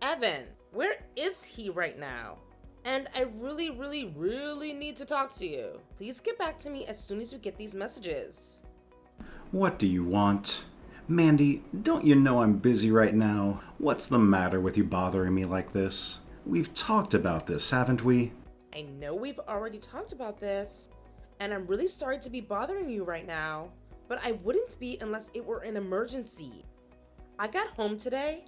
Evan, where is he right now? And I really, really, really need to talk to you. Please get back to me as soon as you get these messages. What do you want? Mandy, don't you know I'm busy right now? What's the matter with you bothering me like this? We've talked about this, haven't we? I know we've already talked about this, and I'm really sorry to be bothering you right now, but I wouldn't be unless it were an emergency. I got home today,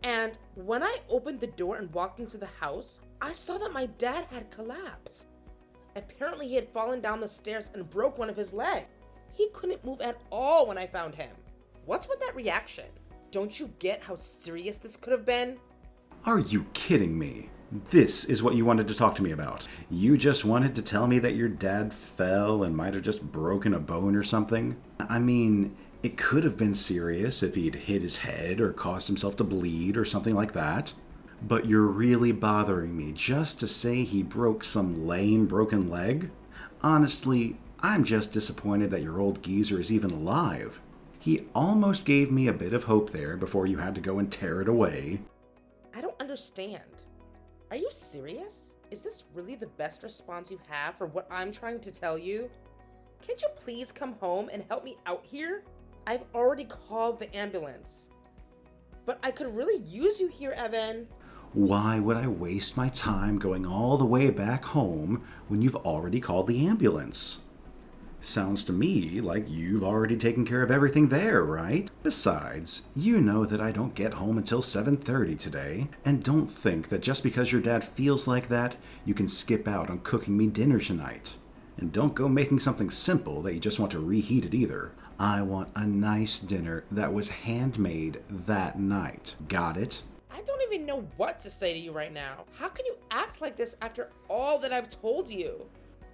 and when I opened the door and walked into the house, I saw that my dad had collapsed. Apparently, he had fallen down the stairs and broke one of his legs. He couldn't move at all when I found him. What's with that reaction? Don't you get how serious this could have been? Are you kidding me? This is what you wanted to talk to me about. You just wanted to tell me that your dad fell and might have just broken a bone or something? I mean, it could have been serious if he'd hit his head or caused himself to bleed or something like that. But you're really bothering me just to say he broke some lame broken leg? Honestly, I'm just disappointed that your old geezer is even alive. He almost gave me a bit of hope there before you had to go and tear it away. I don't understand. Are you serious? Is this really the best response you have for what I'm trying to tell you? Can't you please come home and help me out here? I've already called the ambulance. But I could really use you here, Evan. Why would I waste my time going all the way back home when you've already called the ambulance? Sounds to me like you've already taken care of everything there, right? Besides, you know that I don't get home until 7:30 today, and don't think that just because your dad feels like that, you can skip out on cooking me dinner tonight. And don't go making something simple that you just want to reheat it either. I want a nice dinner that was handmade that night. Got it? I don't even know what to say to you right now. How can you act like this after all that I've told you?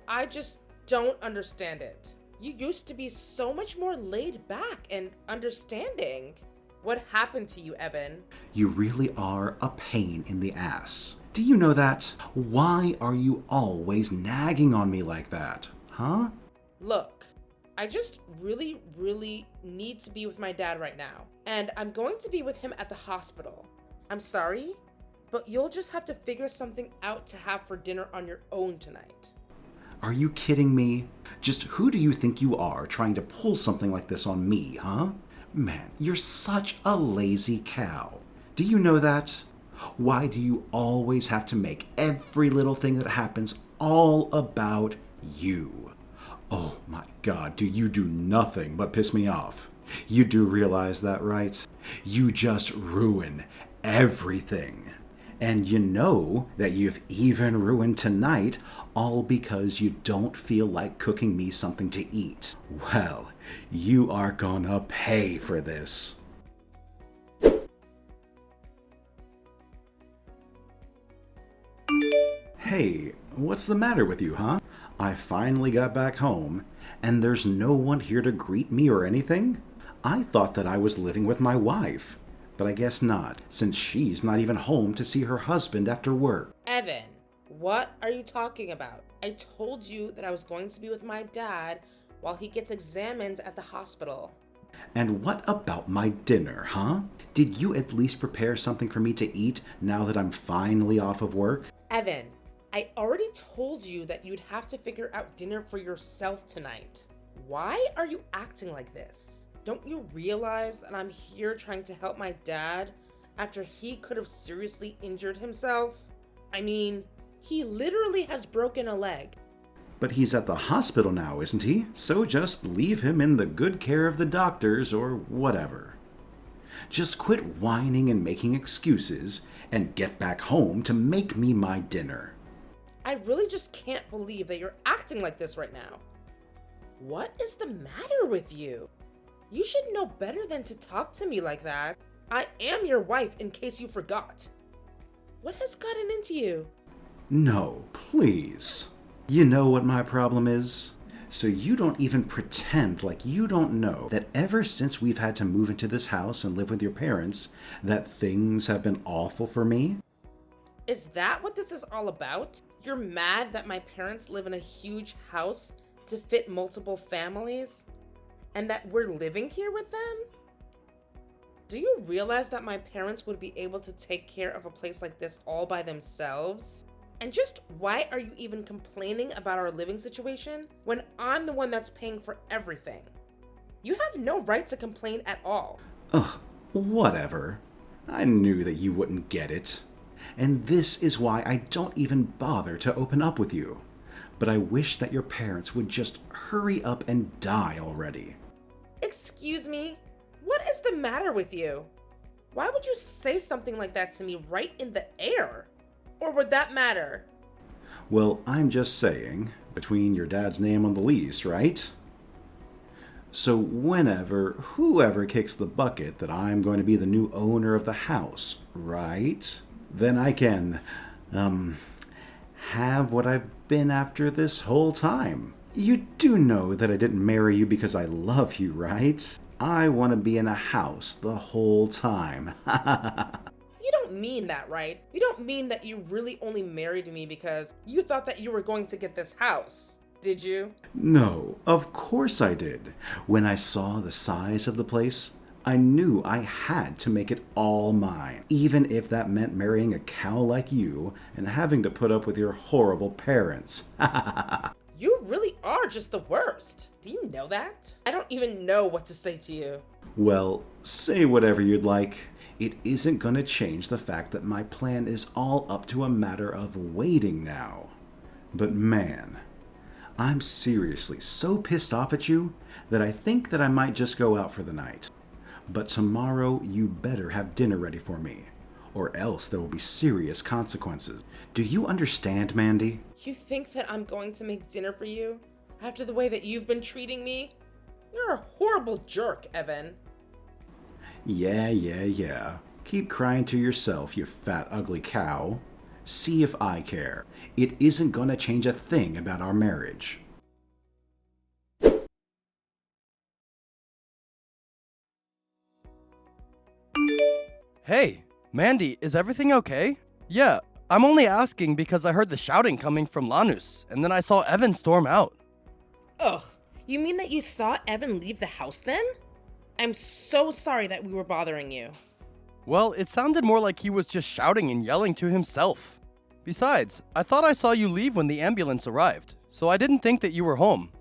I just don't understand it. You used to be so much more laid back and understanding. What happened to you, Evan? You really are a pain in the ass. Do you know that? Why are you always nagging on me like that? Huh? Look, I just really, really need to be with my dad right now. And I'm going to be with him at the hospital. I'm sorry, but you'll just have to figure something out to have for dinner on your own tonight. Are you kidding me? Just who do you think you are trying to pull something like this on me, huh? Man, you're such a lazy cow. Do you know that? Why do you always have to make every little thing that happens all about you? Oh my God, do you do nothing but piss me off? You do realize that, right? You just ruin everything. And you know that you've even ruined tonight, all because you don't feel like cooking me something to eat. Well, you are gonna pay for this. Hey, what's the matter with you, huh? I finally got back home, and there's no one here to greet me or anything? I thought that I was living with my wife. But I guess not, since she's not even home to see her husband after work. Evan, what are you talking about? I told you that I was going to be with my dad while he gets examined at the hospital. And what about my dinner, huh? Did you at least prepare something for me to eat now that I'm finally off of work? Evan, I already told you that you'd have to figure out dinner for yourself tonight. Why are you acting like this? Don't you realize that I'm here trying to help my dad after he could have seriously injured himself? I mean, he literally has broken a leg. But he's at the hospital now, isn't he? So just leave him in the good care of the doctors or whatever. Just quit whining and making excuses and get back home to make me my dinner. I really just can't believe that you're acting like this right now. What is the matter with you? You should know better than to talk to me like that. I am your wife, in case you forgot. What has gotten into you? No, please. You know what my problem is? So you don't even pretend like you don't know that ever since we've had to move into this house and live with your parents, that things have been awful for me? Is that what this is all about? You're mad that my parents live in a huge house to fit multiple families? And that we're living here with them? Do you realize that my parents would be able to take care of a place like this all by themselves? And just why are you even complaining about our living situation when I'm the one that's paying for everything? You have no right to complain at all. Ugh, whatever. I knew that you wouldn't get it. And this is why I don't even bother to open up with you. But I wish that your parents would just hurry up and die already. Excuse me? What is the matter with you? Why would you say something like that to me right in the air? Or would that matter? Well, I'm just saying, between your dad's name on the lease, right? So whoever kicks the bucket that I'm going to be the new owner of the house, right? Then I can, have what I've been after this whole time. You do know that I didn't marry you because I love you, right? I want to be in a house the whole time. You don't mean that, right? You don't mean that you really only married me because you thought that you were going to get this house, did you? No, of course I did. When I saw the size of the place, I knew I had to make it all mine, even if that meant marrying a cow like you and having to put up with your horrible parents. You really are just the worst. Do you know that? I don't even know what to say to you. Well, say whatever you'd like. It isn't going to change the fact that my plan is all up to a matter of waiting now. But man, I'm seriously so pissed off at you that I think that I might just go out for the night. But tomorrow you better have dinner ready for me, or else there will be serious consequences. Do you understand, Mandy? You think that I'm going to make dinner for you after the way that you've been treating me? You're a horrible jerk, Evan. Yeah. Keep crying to yourself, you fat, ugly cow. See if I care. It isn't gonna change a thing about our marriage. Hey, Mandy, is everything okay? Yeah, I'm only asking because I heard the shouting coming from Lanus, and then I saw Evan storm out. Ugh, you mean that you saw Evan leave the house then? I'm so sorry that we were bothering you. Well, it sounded more like he was just shouting and yelling to himself. Besides, I thought I saw you leave when the ambulance arrived, so I didn't think that you were home.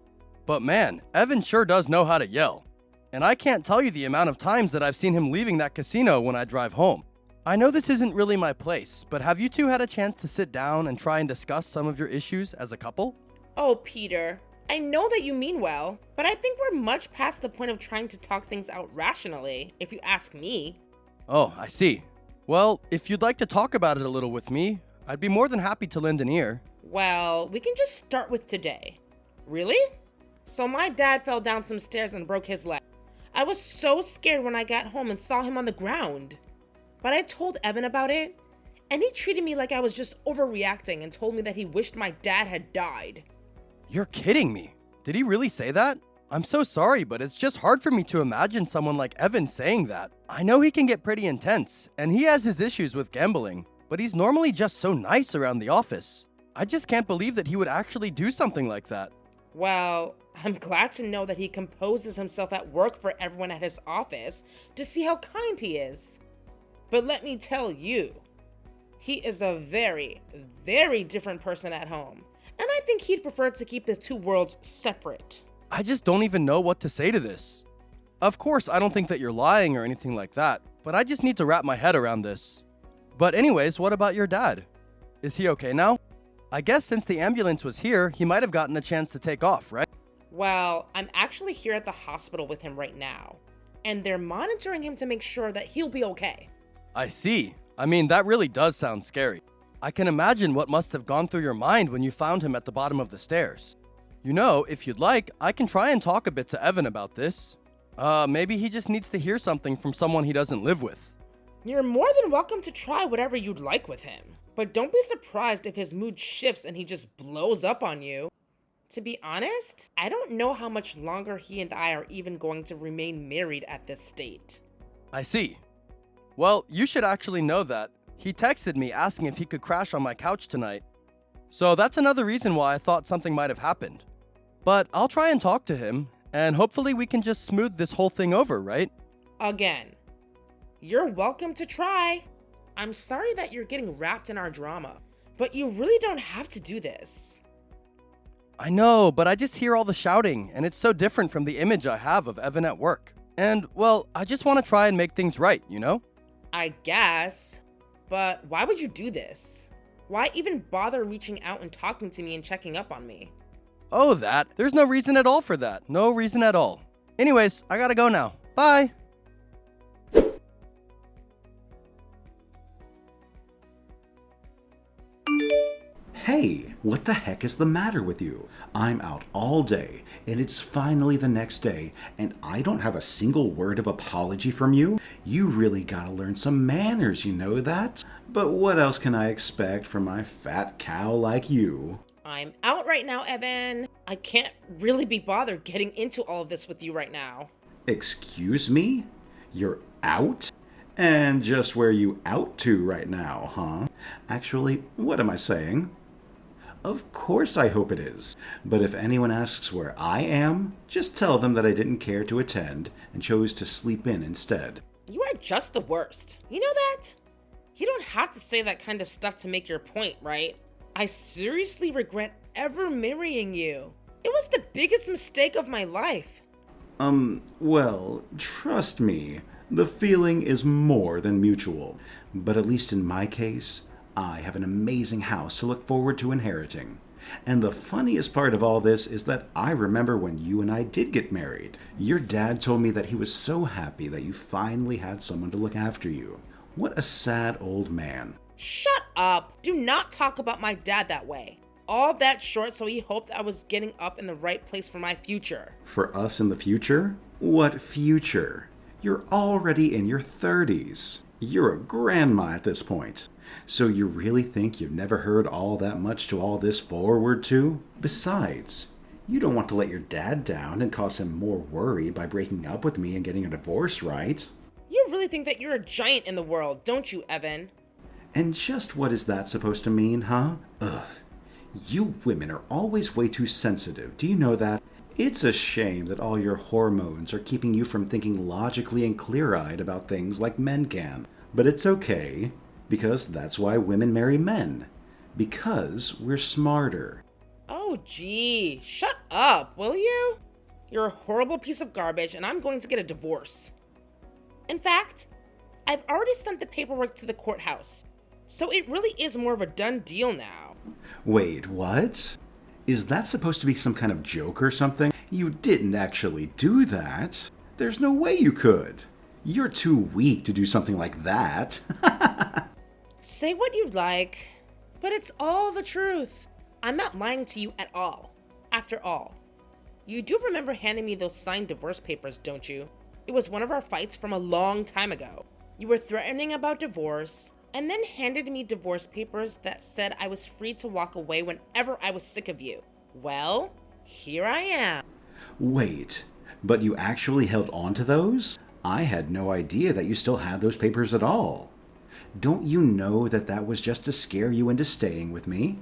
But man, Evan sure does know how to yell. And I can't tell you the amount of times that I've seen him leaving that casino when I drive home. I know this isn't really my place, but have you two had a chance to sit down and try and discuss some of your issues as a couple? Oh, Peter, I know that you mean well, but I think we're much past the point of trying to talk things out rationally, if you ask me. Oh, I see. Well, if you'd like to talk about it a little with me, I'd be more than happy to lend an ear. Well, we can just start with today. Really? So my dad fell down some stairs and broke his leg. I was so scared when I got home and saw him on the ground. But I told Evan about it, and he treated me like I was just overreacting and told me that he wished my dad had died. You're kidding me. Did he really say that? I'm so sorry, but it's just hard for me to imagine someone like Evan saying that. I know he can get pretty intense, and he has his issues with gambling, but he's normally just so nice around the office. I just can't believe that he would actually do something like that. Well, I'm glad to know that he composes himself at work for everyone at his office to see how kind he is. But let me tell you, he is a very, very different person at home. And I think he'd prefer to keep the two worlds separate. I just don't even know what to say to this. Of course, I don't think that you're lying or anything like that, but I just need to wrap my head around this. But anyways, what about your dad? Is he okay now? I guess since the ambulance was here, he might have gotten a chance to take off, right? Well, I'm actually here at the hospital with him right now, and they're monitoring him to make sure that he'll be okay. I see. I mean, that really does sound scary. I can imagine what must have gone through your mind when you found him at the bottom of the stairs. You know, if you'd like, I can try and talk a bit to Evan about this. Maybe he just needs to hear something from someone he doesn't live with. You're more than welcome to try whatever you'd like with him, but don't be surprised if his mood shifts and he just blows up on you. To be honest, I don't know how much longer he and I are even going to remain married at this state. I see. Well, you should actually know that. He texted me asking if he could crash on my couch tonight. So that's another reason why I thought something might have happened. But I'll try and talk to him, and hopefully we can just smooth this whole thing over, right? Again, You're welcome to try. I'm sorry that you're getting wrapped in our drama, but you really don't have to do this. I know, but I just hear all the shouting, and it's so different from the image I have of Evan at work. And, well, I just want to try and make things right, you know? I guess, but why would you do this? Why even bother reaching out and talking to me and checking up on me? Oh, that. There's no reason at all for that. No reason at all. Anyways, I gotta go now. Bye! Hey, what the heck is the matter with you? I'm out all day, and it's finally the next day, and I don't have a single word of apology from you? You really gotta learn some manners, you know that? But what else can I expect from my fat cow like you? I'm out right now, Evan. I can't really be bothered getting into all of this with you right now. Excuse me? You're out? And just where you out to right now, huh? Actually, what am I saying? Of course I hope it is. But if anyone asks where I am, just tell them that I didn't care to attend and chose to sleep in instead. You are just the worst. You know that? You don't have to say that kind of stuff to make your point, right? I seriously regret ever marrying you. It was the biggest mistake of my life. Well, trust me, the feeling is more than mutual. But at least in my case, I have an amazing house to look forward to inheriting. And the funniest part of all this is that I remember when you and I did get married. Your dad told me that he was so happy that you finally had someone to look after you. What a sad old man. Shut up! Do not talk about my dad that way. All that short so he hoped I was getting up in the right place for my future. For us in the future? What future? You're already in your 30s. You're a grandma at this point. So you really think you've never heard all that much to all this forward to? Besides, you don't want to let your dad down and cause him more worry by breaking up with me and getting a divorce, right? You really think that you're a giant in the world, don't you, Evan? And just what is that supposed to mean, huh? Ugh. You women are always way too sensitive. Do you know that? It's a shame that all your hormones are keeping you from thinking logically and clear-eyed about things like men can. But it's okay, because that's why women marry men. Because we're smarter. Oh, gee. Shut up, will you? You're a horrible piece of garbage, and I'm going to get a divorce. In fact, I've already sent the paperwork to the courthouse. So it really is more of a done deal now. Wait, what? Is that supposed to be some kind of joke or something? You didn't actually do that. There's no way you could. You're too weak to do something like that. Say what you'd like, but it's all the truth. I'm not lying to you at all. After all, you do remember handing me those signed divorce papers, don't you? It was one of our fights from a long time ago. You were threatening about divorce, and then handed me divorce papers that said I was free to walk away whenever I was sick of you. Well, here I am. Wait, but you actually held on to those? I had no idea that you still had those papers at all. Don't you know that that was just to scare you into staying with me?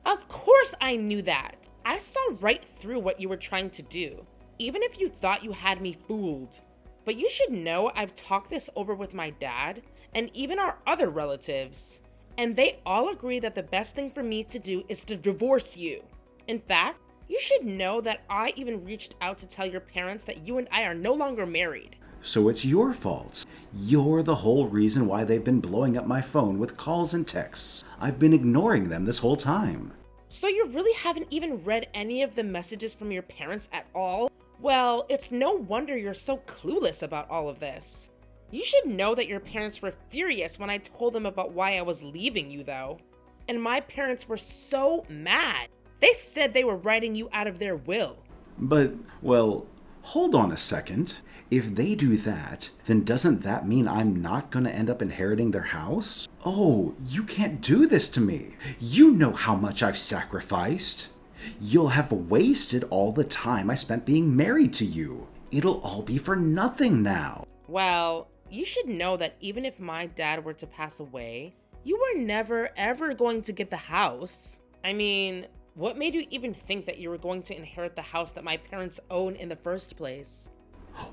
Of course I knew that. I saw right through what you were trying to do, even if you thought you had me fooled. But you should know I've talked this over with my dad and even our other relatives, and they all agree that the best thing for me to do is to divorce you. In fact, you should know that I even reached out to tell your parents that you and I are no longer married. So it's your fault. You're the whole reason why they've been blowing up my phone with calls and texts. I've been ignoring them this whole time. So you really haven't even read any of the messages from your parents at all? Well, it's no wonder you're so clueless about all of this. You should know that your parents were furious when I told them about why I was leaving you, though. And my parents were so mad. They said they were writing you out of their will. But, well, hold on a second. If they do that, then doesn't that mean I'm not going to end up inheriting their house? Oh, you can't do this to me. You know how much I've sacrificed. You'll have wasted all the time I spent being married to you. It'll all be for nothing now. Well, you should know that even if my dad were to pass away, you were never ever going to get the house. I mean, what made you even think that you were going to inherit the house that my parents own in the first place?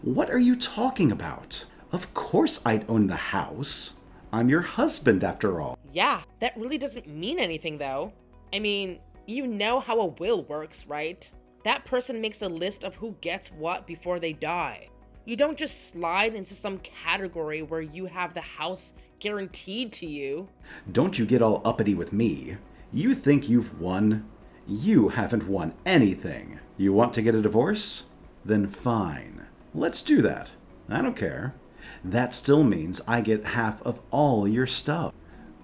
What are you talking about? Of course I'd own the house. I'm your husband after all. Yeah, that really doesn't mean anything though. I mean, you know how a will works, right? That person makes a list of who gets what before they die. You don't just slide into some category where you have the house guaranteed to you. Don't you get all uppity with me. You think you've won? You haven't won anything. You want to get a divorce? Then fine. Let's do that. I don't care. That still means I get half of all your stuff.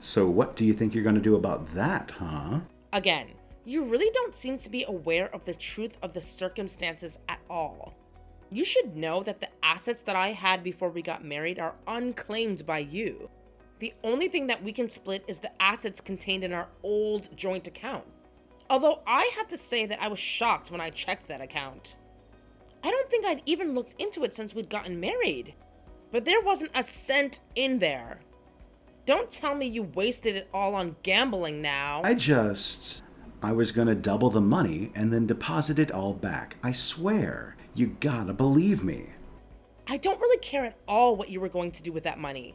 So what do you think you're going to do about that, huh? Again, you really don't seem to be aware of the truth of the circumstances at all. You should know that the assets that I had before we got married are unclaimed by you. The only thing that we can split is the assets contained in our old joint account. Although I have to say that I was shocked when I checked that account. I don't think I'd even looked into it since we'd gotten married. But there wasn't a cent in there. Don't tell me you wasted it all on gambling now. I was gonna double the money and then deposit it all back. I swear. You gotta believe me. I don't really care at all what you were going to do with that money.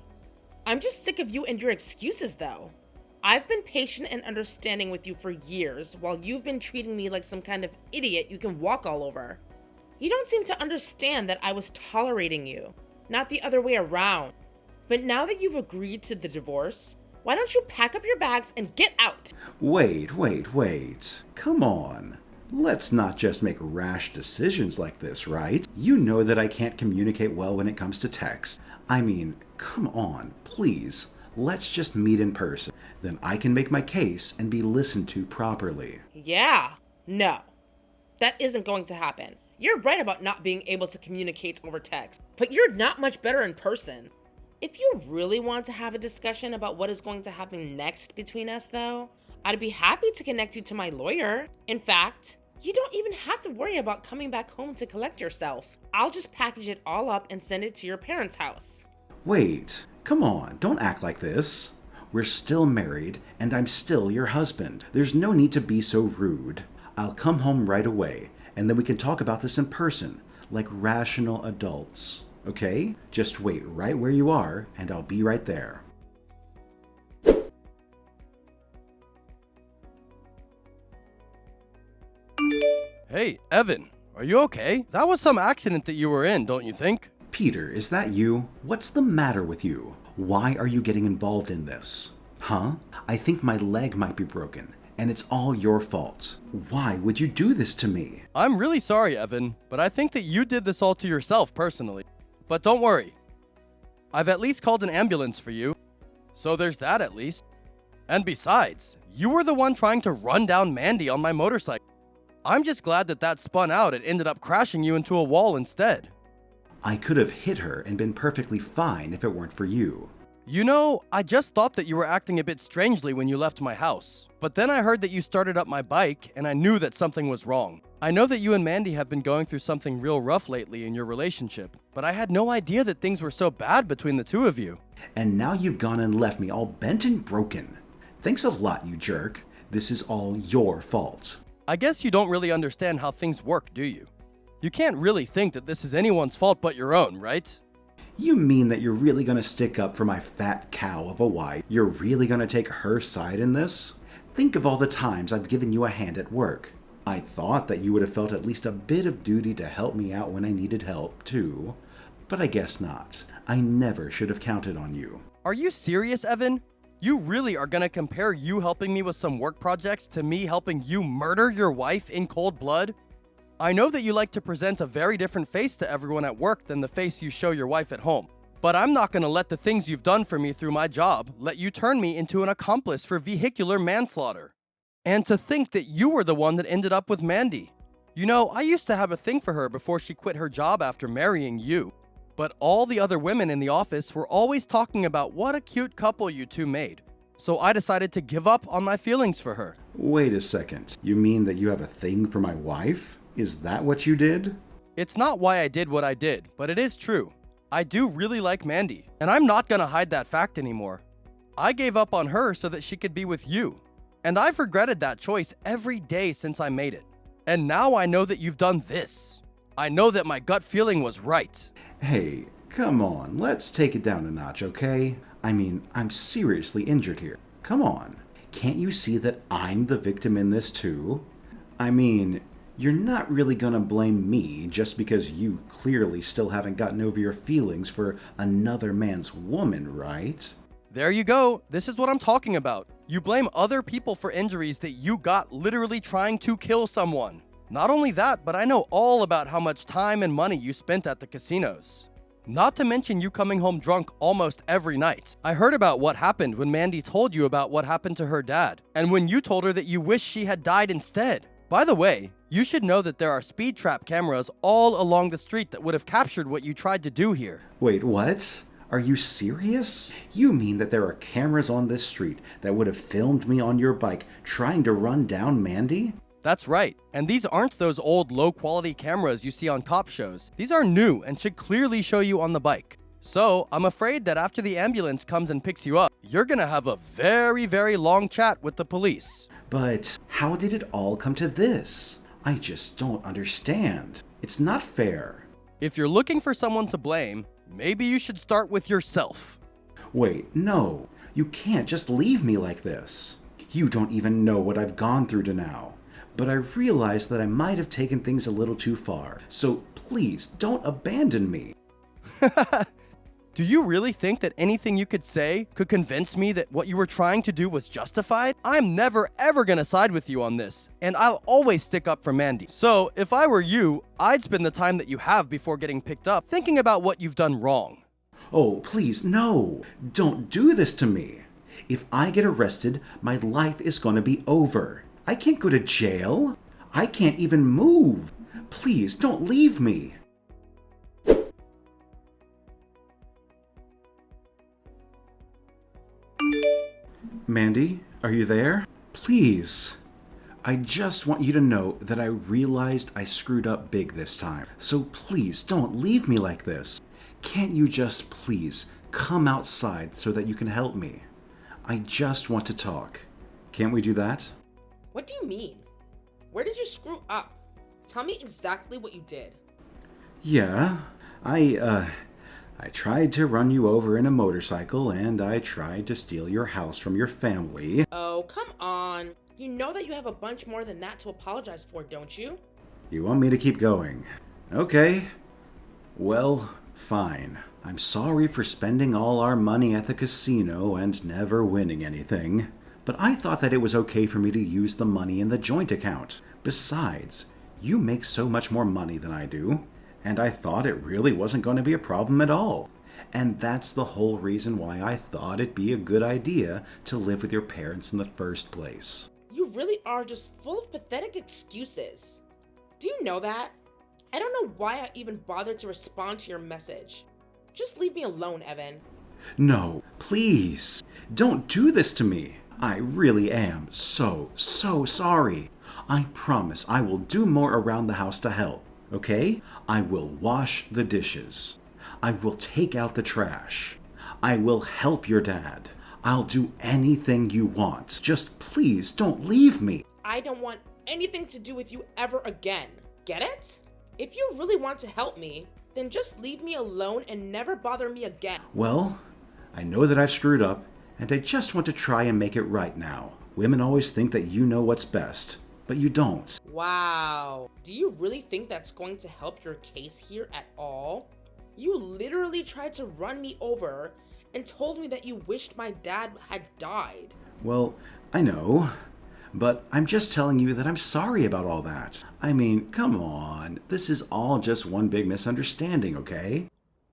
I'm just sick of you and your excuses though. I've been patient and understanding with you for years while you've been treating me like some kind of idiot you can walk all over. You don't seem to understand that I was tolerating you, not the other way around. But now that you've agreed to the divorce, why don't you pack up your bags and get out? Wait. Come on. Let's not just make rash decisions like this, right? You know that I can't communicate well when it comes to text. I mean, come on, please. Let's just meet in person. Then I can make my case and be listened to properly. Yeah, no. That isn't going to happen. You're right about not being able to communicate over text, but you're not much better in person. If you really want to have a discussion about what is going to happen next between us, though, I'd be happy to connect you to my lawyer. In fact, you don't even have to worry about coming back home to collect yourself. I'll just package it all up and send it to your parents' house. Wait, come on, don't act like this. We're still married, and I'm still your husband. There's no need to be so rude. I'll come home right away, and then we can talk about this in person, like rational adults. Okay? Just wait right where you are, and I'll be right there. Hey, Evan, are you okay? That was some accident that you were in, don't you think? Peter, is that you? What's the matter with you? Why are you getting involved in this? Huh? I think my leg might be broken, and it's all your fault. Why would you do this to me? I'm really sorry, Evan, but I think that you did this all to yourself personally. But don't worry. I've at least called an ambulance for you. So there's that at least. And besides, you were the one trying to run down Mandy on my motorcycle. I'm just glad that that spun out and ended up crashing you into a wall instead. I could have hit her and been perfectly fine if it weren't for you. You know, I just thought that you were acting a bit strangely when you left my house. But then I heard that you started up my bike, and I knew that something was wrong. I know that you and Mandy have been going through something real rough lately in your relationship, but I had no idea that things were so bad between the two of you. And now you've gone and left me all bent and broken. Thanks a lot, you jerk. This is all your fault. I guess you don't really understand how things work, do you? You can't really think that this is anyone's fault but your own, right? You mean that you're really gonna stick up for my fat cow of a wife? You're really gonna take her side in this? Think of all the times I've given you a hand at work. I thought that you would have felt at least a bit of duty to help me out when I needed help, too. But I guess not. I never should have counted on you. Are you serious, Evan? You really are gonna compare you helping me with some work projects to me helping you murder your wife in cold blood? I know that you like to present a very different face to everyone at work than the face you show your wife at home. But I'm not gonna let the things you've done for me through my job let you turn me into an accomplice for vehicular manslaughter. And to think that you were the one that ended up with Mandy. You know, I used to have a thing for her before she quit her job after marrying you. But all the other women in the office were always talking about what a cute couple you two made. So I decided to give up on my feelings for her. Wait a second. You mean that you have a thing for my wife? Is that what you did? It's not why I did what I did, but it is true. I do really like Mandy, and I'm not gonna hide that fact anymore. I gave up on her so that she could be with you. And I've regretted that choice every day since I made it. And now I know that you've done this. I know that my gut feeling was right. Hey, Come on, let's take it down a notch, okay? I mean, I'm seriously injured here. Come on. Can't you see that I'm the victim in this too? I mean, you're not really gonna blame me just because you clearly still haven't gotten over your feelings for another man's woman, right? There you go. This is what I'm talking about. You blame other people for injuries that you got literally trying to kill someone. Not only that, but I know all about how much time and money you spent at the casinos. Not to mention you coming home drunk almost every night. I heard about what happened when Mandy told you about what happened to her dad, and when you told her that you wish she had died instead. By the way, you should know that there are speed trap cameras all along the street that would have captured what you tried to do here. Wait, what? Are you serious? You mean that there are cameras on this street that would have filmed me on your bike trying to run down Mandy? That's right. And these aren't those old low-quality cameras you see on cop shows. These are new and should clearly show you on the bike. So, I'm afraid that after the ambulance comes and picks you up, you're gonna have a very, very long chat with the police. But how did it all come to this? I just don't understand. It's not fair. If you're looking for someone to blame, maybe you should start with yourself. Wait, no. You can't just leave me like this. You don't even know what I've gone through to now. But I realized that I might have taken things a little too far. So please, don't abandon me. Do you really think that anything you could say could convince me that what you were trying to do was justified? I'm never ever gonna side with you on this, and I'll always stick up for Mandy. So, if I were you, I'd spend the time that you have before getting picked up thinking about what you've done wrong. Oh, please, no. Don't do this to me. If I get arrested, my life is gonna be over. I can't go to jail. I can't even move. Please, don't leave me. Mandy, are you there? Please. I just want you to know that I realized I screwed up big this time. So please, don't leave me like this. Can't you just please come outside so that you can help me? I just want to talk. Can't we do that? What do you mean? Where did you screw up? Tell me exactly what you did. Yeah, I tried to run you over in a motorcycle, and I tried to steal your house from your family. Oh, come on. You know that you have a bunch more than that to apologize for, don't you? You want me to keep going? Okay. Well, fine. I'm sorry for spending all our money at the casino and never winning anything. But I thought that it was okay for me to use the money in the joint account. Besides, you make so much more money than I do. And I thought it really wasn't going to be a problem at all. And that's the whole reason why I thought it'd be a good idea to live with your parents in the first place. You really are just full of pathetic excuses. Do you know that? I don't know why I even bothered to respond to your message. Just leave me alone, Evan. No, please. Don't do this to me. I really am so sorry. I promise I will do more around the house to help. Okay? I will wash the dishes. I will take out the trash. I will help your dad. I'll do anything you want. Just please don't leave me. I don't want anything to do with you ever again. Get it? If you really want to help me, then just leave me alone and never bother me again. Well, I know that I've screwed up, and I just want to try and make it right now. Women always think that you know what's best, but you don't. Wow. Do you really think that's going to help your case here at all? You literally tried to run me over and told me that you wished my dad had died. Well, I know, but I'm just telling you that I'm sorry about all that. I mean, come on. This is all just one big misunderstanding, okay?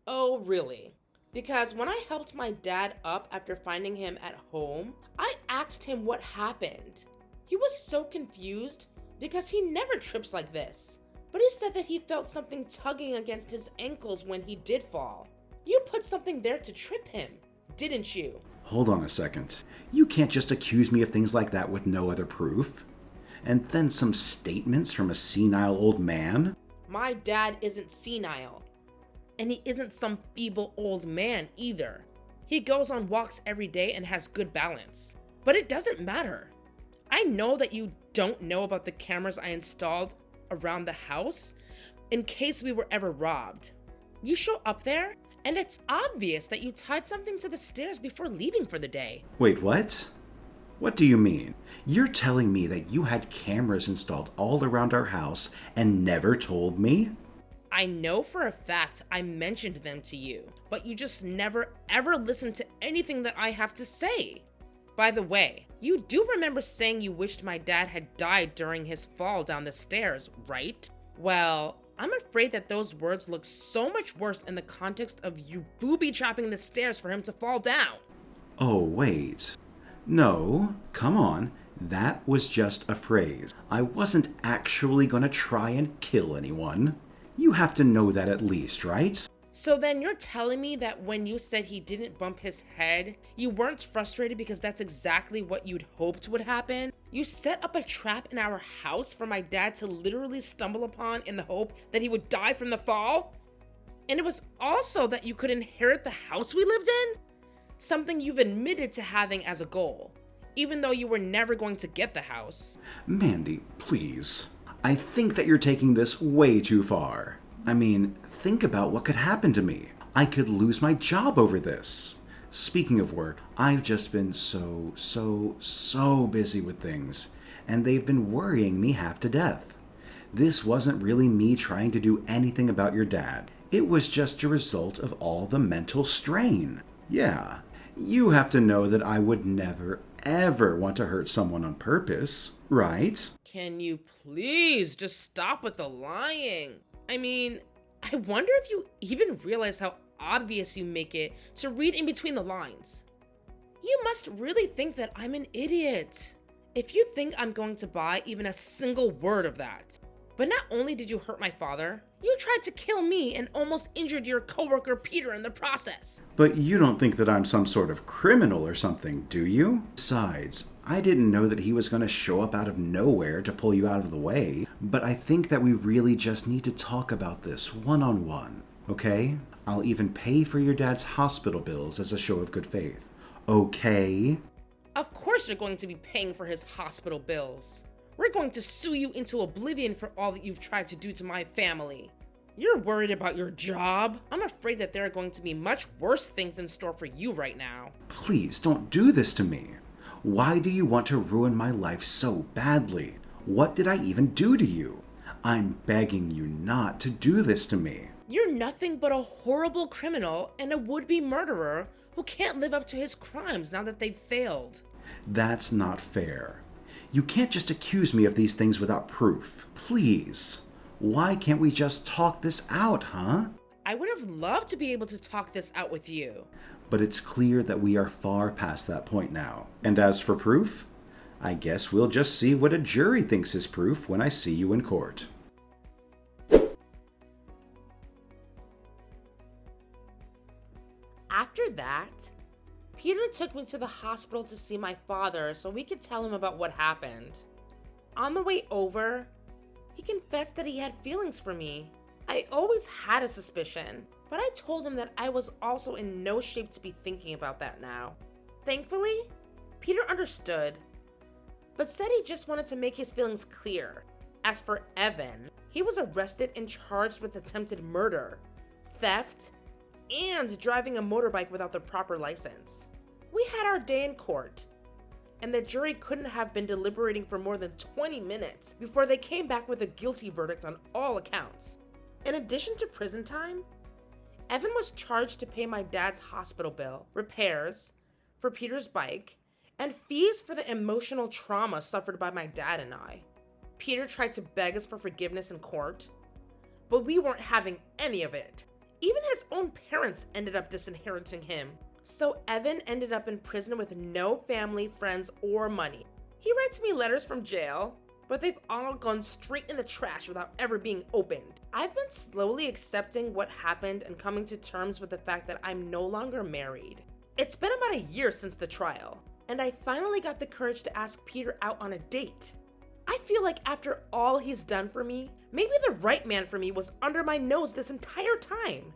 Oh, really? Because when I helped my dad up after finding him at home, I asked him what happened. He was so confused because he never trips like this. But he said that he felt something tugging against his ankles when he did fall. You put something there to trip him, didn't you? Hold on a second. You can't just accuse me of things like that with no other proof. And then some statements from a senile old man? My dad isn't senile. And he isn't some feeble old man either. He goes on walks every day and has good balance. But it doesn't matter. I know that you don't know about the cameras I installed around the house in case we were ever robbed. You show up there And it's obvious that you tied something to the stairs before leaving for the day. Wait, what? What do you mean? You're telling me that you had cameras installed all around our house and never told me? I know for a fact I mentioned them to you, but you just never ever listened to anything that I have to say. By the way, you do remember saying you wished my dad had died during his fall down the stairs, right? Well, I'm afraid that those words look so much worse in the context of you booby-trapping the stairs for him to fall down. Oh, wait. No, come on. That was just a phrase. I wasn't actually gonna try and kill anyone. You have to know that at least, right? So then you're telling me that when you said he didn't bump his head, you weren't frustrated because that's exactly what you'd hoped would happen? You set up a trap in our house for my dad to literally stumble upon in the hope that he would die from the fall? And it was also that you could inherit the house we lived in? Something you've admitted to having as a goal, even though you were never going to get the house. Mandy, please. I think that you're taking this way too far. I mean, think about what could happen to me. I could lose my job over this. Speaking of work, I've just been so busy with things, and they've been worrying me half to death. This wasn't really me trying to do anything about your dad. It was just a result of all the mental strain. Yeah, you have to know that I would never, ever want to hurt someone on purpose, right? Can you please just stop with the lying? I mean, I wonder if you even realize how obvious you make it to read in between the lines. You must really think that I'm an idiot if you think I'm going to buy even a single word of that. But not only did you hurt my father, you tried to kill me and almost injured your coworker Peter in the process. But you don't think that I'm some sort of criminal or something, do you? Besides, I didn't know that he was going to show up out of nowhere to pull you out of the way. But I think that we really just need to talk about this one-on-one, okay? I'll even pay for your dad's hospital bills as a show of good faith. Okay? Of course you're going to be paying for his hospital bills. We're going to sue you into oblivion for all that you've tried to do to my family. You're worried about your job? I'm afraid that there are going to be much worse things in store for you right now. Please don't do this to me. Why do you want to ruin my life so badly? What did I even do to you? I'm begging you not to do this to me. You're nothing but a horrible criminal and a would-be murderer who can't live up to his crimes now that they've failed. That's not fair. You can't just accuse me of these things without proof. Please. Why can't we just talk this out, huh? I would have loved to be able to talk this out with you. But it's clear that we are far past that point now. And as for proof, I guess we'll just see what a jury thinks is proof when I see you in court. After that, Peter took me to the hospital to see my father so we could tell him about what happened. On the way over, he confessed that he had feelings for me. I always had a suspicion, but I told him that I was also in no shape to be thinking about that now. Thankfully, Peter understood, but said he just wanted to make his feelings clear. As for Evan, he was arrested and charged with attempted murder, theft, and driving a motorbike without the proper license. We had our day in court, and the jury couldn't have been deliberating for more than 20 minutes before they came back with a guilty verdict on all accounts. In addition to prison time, Evan was charged to pay my dad's hospital bill, repairs for Peter's bike, and fees for the emotional trauma suffered by my dad and I. Peter tried to beg us for forgiveness in court, but we weren't having any of it. Even his own parents ended up disinheriting him. So Evan ended up in prison with no family, friends, or money. He writes me letters from jail, but they've all gone straight in the trash without ever being opened. I've been slowly accepting what happened and coming to terms with the fact that I'm no longer married. It's been about a year since the trial, and I finally got the courage to ask Peter out on a date. I feel like after all he's done for me, maybe the right man for me was under my nose this entire time.